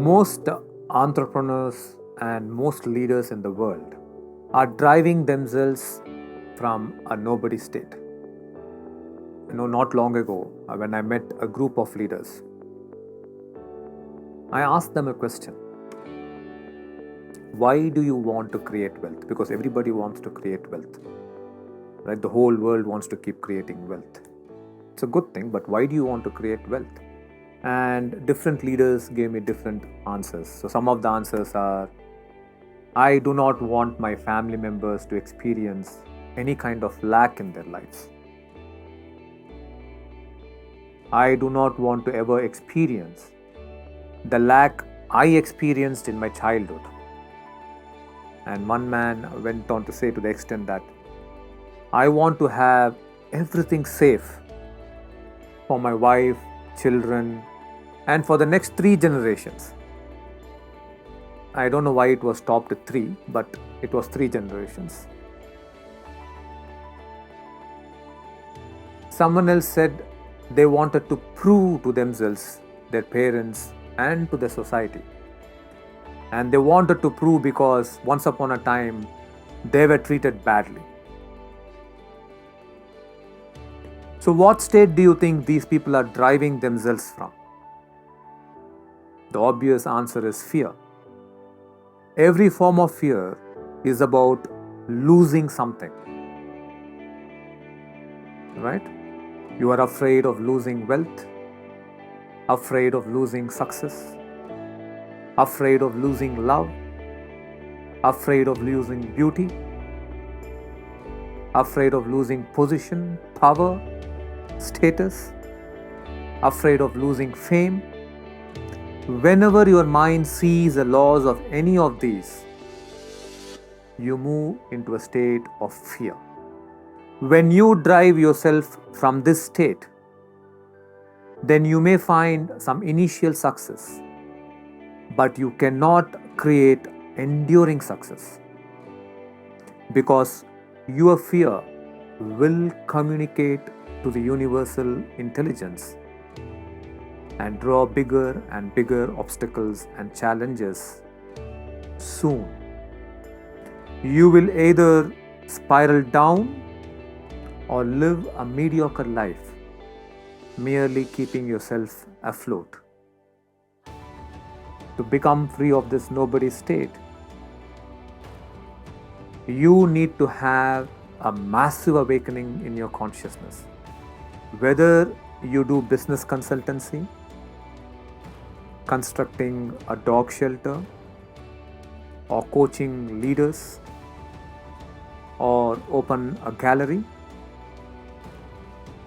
Most entrepreneurs and most leaders in the world are driving themselves from a nobody state. Not long ago, when I met a group of leaders, I asked them a question. Why do you want to create wealth? Because everybody wants to create wealth, right? The whole world wants to keep creating wealth. It's a good thing, but why do you want to create wealth? And different leaders gave me different answers. So some of the answers are, I do not want my family members to experience any kind of lack in their lives. I do not want to ever experience the lack I experienced in my childhood. And one man went on to say, to the extent that I want to have everything safe for my wife, children, and for the next 3 generations. I don't know why it was stopped at 3, but it was 3 generations. Someone else said they wanted to prove to themselves, their parents, and to the society. And they wanted to prove because once upon a time they were treated badly. So what state do you think these people are driving themselves from? The obvious answer is fear. Every form of fear is about losing something, right? You are afraid of losing wealth, afraid of losing success, afraid of losing love, afraid of losing beauty, afraid of losing position, power, status, afraid of losing fame. Whenever your mind sees the loss of any of these, you move into a state of fear. When you drive yourself from this state, then you may find some initial success, but you cannot create enduring success, because your fear will communicate to the universal intelligence and draw bigger and bigger obstacles and challenges. Soon, you will either spiral down or live a mediocre life, merely keeping yourself afloat. To become free of this nobody state, you need to have a massive awakening in your consciousness. Whether you do business consultancy, constructing a dog shelter, or coaching leaders, or open a gallery,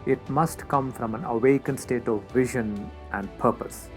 it must come from an awakened state of vision and purpose.